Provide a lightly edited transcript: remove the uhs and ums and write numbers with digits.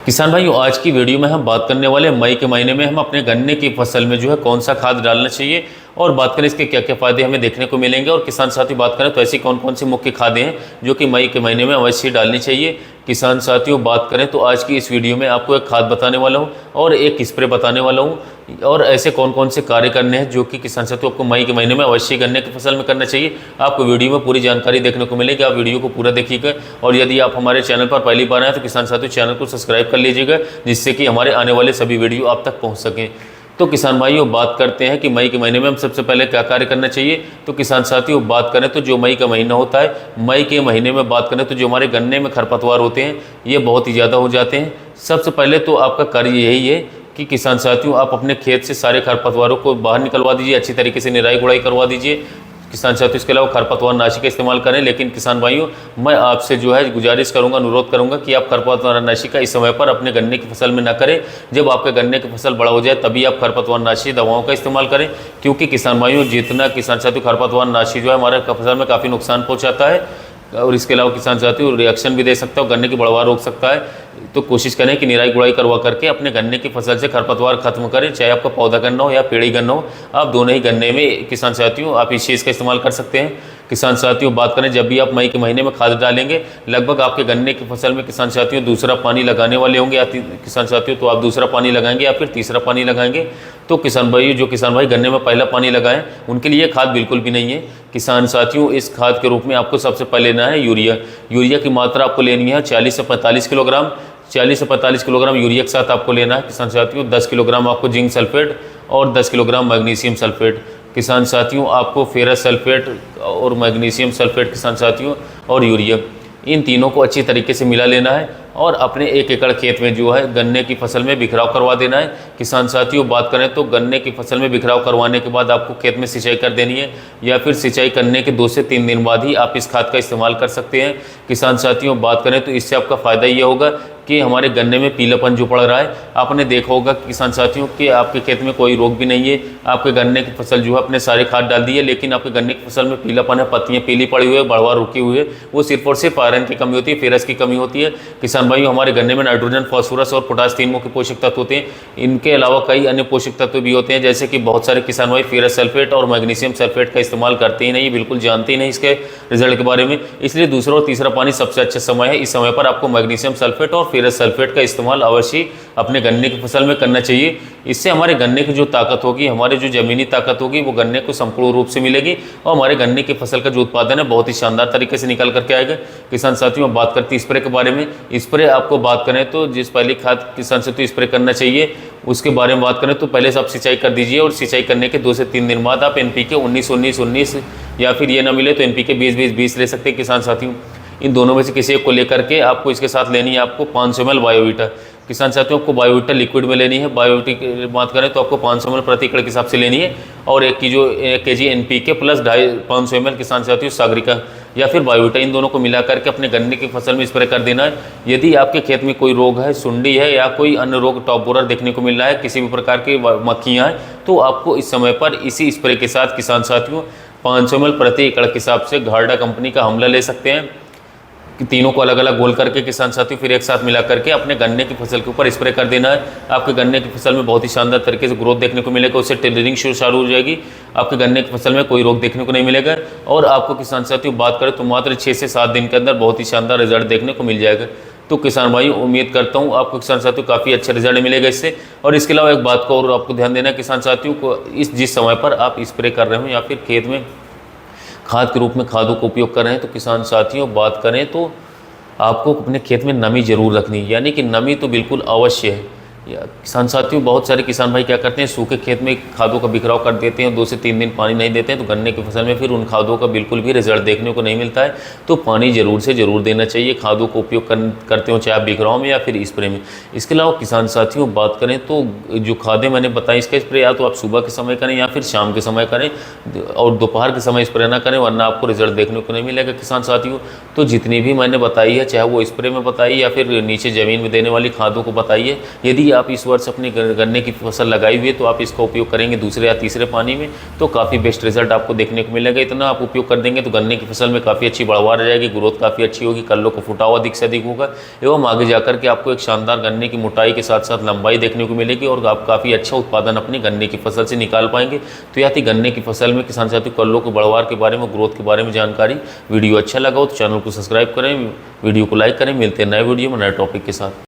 किसान भाइयों, आज की वीडियो में हम बात करने वाले मई के महीने में हम अपने गन्ने की फसल में जो है कौन सा खाद डालना चाहिए और बात करें इसके क्या क्या फ़ायदे हमें देखने को मिलेंगे। और किसान साथी बात करें तो ऐसी कौन कौन सी मुख्य खादें हैं जो कि मई के महीने में अवश्य डालनी चाहिए। किसान साथियों, बात करें तो आज की इस वीडियो में आपको एक खाद बताने वाला हूँ और एक स्प्रे बताने वाला हूँ और ऐसे कौन कौन से कार्य करने हैं जो कि किसान साथियों आपको मई के महीने में अवश्य गन्ने की फसल में करना चाहिए। आपको वीडियो में पूरी जानकारी देखने को मिलेगी, आप वीडियो को पूरा देखिएगा। और यदि आप हमारे चैनल पर पहली बार आए तो किसान साथियों चैनल को सब्सक्राइब कर लीजिएगा, जिससे कि हमारे आने वाले सभी वीडियो आप तक पहुँच सकें। तो किसान भाइयों, बात करते हैं कि मई के महीने में हम सबसे पहले क्या कार्य करना चाहिए। तो किसान साथियों, बात करें तो जो मई का महीना होता है, मई के महीने में बात करें तो जो हमारे गन्ने में खरपतवार होते हैं ये बहुत ही ज़्यादा हो जाते हैं। सबसे पहले तो आपका कार्य यही है कि किसान साथियों आप अपने खेत से सारे खरपतवारों को बाहर निकलवा दीजिए, अच्छी तरीके से निराई गुड़ाई करवा दीजिए। किसान साथियों, इसके अलावा खरपतवार नाशी का इस्तेमाल करें। लेकिन किसान भाइयों, मैं आपसे जो है गुजारिश करूंगा, अनुरोध करूंगा कि आप खरपतवार नाशी का इस समय पर अपने गन्ने की फसल में ना करें। जब आपके गन्ने की फसल बड़ा हो जाए तभी आप खरपतवार नाशी दवाओं का इस्तेमाल करें, क्योंकि किसान भाइयों जितना किसान साथियों खरपतवार नाशी जो है हमारे फसल में काफ़ी नुकसान पहुँचाता है और इसके अलावा किसान साथियों रिएक्शन भी दे सकता है और गन्ने की बढ़वार रोक सकता है। तो कोशिश करें कि निराई गुड़ाई करवा करके अपने गन्ने की फसल से खरपतवार खत्म करें, चाहे आपका पौधा गन्ना हो या पेड़ी गन्ना हो। आप दोनों ही गन्ने में किसान साथियों आप इस चीज़ का इस्तेमाल कर सकते हैं। किसान साथियों, बात करें जब भी आप मई के महीने में खाद डालेंगे, लगभग आपके गन्ने की फसल में किसान साथियों दूसरा पानी लगाने वाले होंगे या किसान साथियों तो आप दूसरा पानी लगाएंगे या फिर तीसरा पानी लगाएंगे। तो किसान भाई जो किसान भाई गन्ने में पहला पानी लगाएं उनके लिए खाद बिल्कुल भी नहीं है। किसान साथियों, इस खाद के रूप में आपको सबसे पहले लेना है यूरिया। यूरिया की मात्रा आपको लेनी है 40 से 45 किलोग्राम। 40 से 45 किलोग्राम यूरिया के साथ आपको लेना है किसान साथियों 10 किलोग्राम आपको जिंक सल्फेट और 10 किलोग्राम मैग्नीशियम सल्फेट। किसान साथियों, आपको फेरस सल्फेट और मैग्नीशियम सल्फेट किसान साथियों और यूरिया, इन तीनों को अच्छी तरीके से मिला लेना है और अपने 1 एकड़ खेत में जो है गन्ने की फसल में बिखराव करवा देना है। किसान साथियों, बात करें तो गन्ने की फसल में बिखराव करवाने के बाद आपको खेत में सिंचाई कर देनी है या फिर सिंचाई करने के 2 से 3 दिन बाद ही आप इस खाद का इस्तेमाल कर सकते हैं। किसान साथियों, बात करें तो इससे आपका फ़ायदा ये होगा कि हमारे गन्ने में पीलापन जो पड़ रहा है, आपने देखा होगा किसान साथियों कि आपके खेत में कोई रोग भी नहीं है, आपके गन्ने की फसल जो है अपने सारे खाद डाल दी है, लेकिन आपके गन्ने की फसल में पीलापन है, पत्तियां पीली पड़ी हुई है, बढ़वा रुकी हुई है, वो सिर्फ और सिर्फ आयरन की कमी होती है, फेरस की कमी होती है। किसान भाइयों, हमारे गन्ने में नाइट्रोजन, फास्फोरस और पोटाश 3 मुख्य पोषक तत्व होते हैं। इनके अलावा कई अन्य पोषक तत्व भी होते हैं, जैसे कि बहुत सारे किसान भाई फेरस सल्फेट और मैग्नीशियम सल्फेट का इस्तेमाल करते ही नहीं, बिल्कुल जानते ही नहीं इसके रिजल्ट के बारे में। इसलिए दूसरा और तीसरा पानी सबसे अच्छा समय है। इस समय पर आपको मैग्नीशियम सल्फेट और फेरस सल्फेट का इस्तेमाल अवश्य अपने गन्ने की फसल में करना चाहिए। इससे हमारे गन्ने की जो ताकत होगी, हमारे जो जमीनी ताकत होगी, वो गन्ने को संपूर्ण रूप से मिलेगी और हमारे गन्ने की फसल का जो उत्पादन है बहुत ही शानदार तरीके से निकल करके आएगा। किसान साथियों, बात करते हैं स्प्रे के बारे में। स्प्रे आपको बात करें तो जिस पहली खाद किसान साथियों स्प्रे करना चाहिए उसके बारे में बात करें तो पहले से आप सिंचाई कर दीजिए और सिंचाई करने के 2 से 3 दिन बाद आप NPK 19-19-19 या फिर ये ना मिले तो NPK 20-20-20 ले सकते हैं। किसान साथियों, इन दोनों में से किसी एक को लेकर के आपको इसके साथ लेनी है आपको 500 ml बायोवीटा। किसान साथियों, आपको बायोवीटा लिक्विड में लेनी है। बायोवीटा की बात करें तो आपको 500 ml प्रति एकड़ के हिसाब से लेनी है और 1 kg NPK प्लस 500 ml किसान साथियों सागरिका या फिर बायोवीटा, इन दोनों को मिला करके अपने गन्ने की फसल में स्प्रे कर देना है। यदि आपके खेत में कोई रोग है, सुंडी है या कोई अन्य रोग टॉप बोरर देखने को मिल रहा है, किसी भी प्रकार की मक्खियाँ हैं, तो आपको इस समय पर इसी स्प्रे के साथ किसान साथियों 500 ml प्रति एकड़ के हिसाब से घारडा कंपनी का हमला ले सकते हैं। तीनों को अलग अलग घोल करके किसान साथियों फिर एक साथ मिला करके अपने गन्ने की फसल के ऊपर स्प्रे कर देना है। आपके गन्ने की फसल में बहुत ही शानदार तरीके से ग्रोथ देखने को मिलेगा, उससे टेलरिंग शुरू हो जाएगी, आपके गन्ने की फसल में कोई रोग देखने को नहीं मिलेगा और आपको किसान साथियों बात करें तो मात्र 6 से 7 दिन के अंदर बहुत ही शानदार रिजल्ट देखने को मिल जाएगा। तो किसान भाई, उम्मीद करता हूँ आपको किसान साथियों काफ़ी अच्छा रिजल्ट मिलेगा इससे। और इसके अलावा एक बात को और आपको ध्यान देना है किसान साथियों को, जिस समय पर आप स्प्रे कर रहे हो या फिर खेत में खाद के रूप में खादों का उपयोग कर रहे हैं, तो किसान साथियों बात करें तो आपको अपने खेत में नमी जरूर रखनी है, यानी कि नमी तो बिल्कुल अवश्य है। किसान साथियों, बहुत सारे किसान भाई क्या करते हैं, सूखे खेत में खादों का बिखराव कर देते हैं, 2 से 3 दिन पानी नहीं देते हैं, तो गन्ने की फसल में फिर उन खादों का बिल्कुल भी रिजल्ट देखने को नहीं मिलता है। तो पानी जरूर से ज़रूर देना चाहिए खादों को उपयोग करते हो, चाहे आप बिखराव में या फिर स्प्रे में। इसके अलावा किसान साथियों बात करें तो जो खादें मैंने बताई, इसका स्प्रे या तो आप सुबह के समय करें या फिर शाम के समय करें और दोपहर के समय स्प्रे ना करें, वरना आपको रिजल्ट देखने को नहीं मिलेगा। किसान साथियों, तो जितनी भी मैंने बताई है, चाहे वो स्प्रे में बताई या फिर नीचे ज़मीन में देने वाली खादों को बताई है, यदि आप इस वर्ष अपनी गन्ने की फसल लगाई हुई है तो आप इसका उपयोग करेंगे दूसरे या तीसरे पानी में तो काफ़ी बेस्ट रिजल्ट आपको देखने को मिलेगा। इतना आप उपयोग कर देंगे तो गन्ने की फसल में काफ़ी अच्छी बढ़वार आ जाएगी, ग्रोथ काफ़ी अच्छी होगी, कल्लों को फुटा हुआ अधिक से अधिक होगा एवं आगे जाकर के आपको एक शानदार गन्ने की मोटाई के साथ साथ लंबाई देखने को मिलेगी और आप काफ़ी अच्छा उत्पादन अपनी गन्ने की फसल से निकाल पाएंगे। तो यह थी गन्ने की फसल में किसान साथियों कल्लों के बढ़वार के बारे में, ग्रोथ के बारे में जानकारी। वीडियो अच्छा लगा हो तो चैनल को सब्सक्राइब करें, वीडियो को लाइक करें। मिलते हैं नए वीडियो में नए टॉपिक के साथ।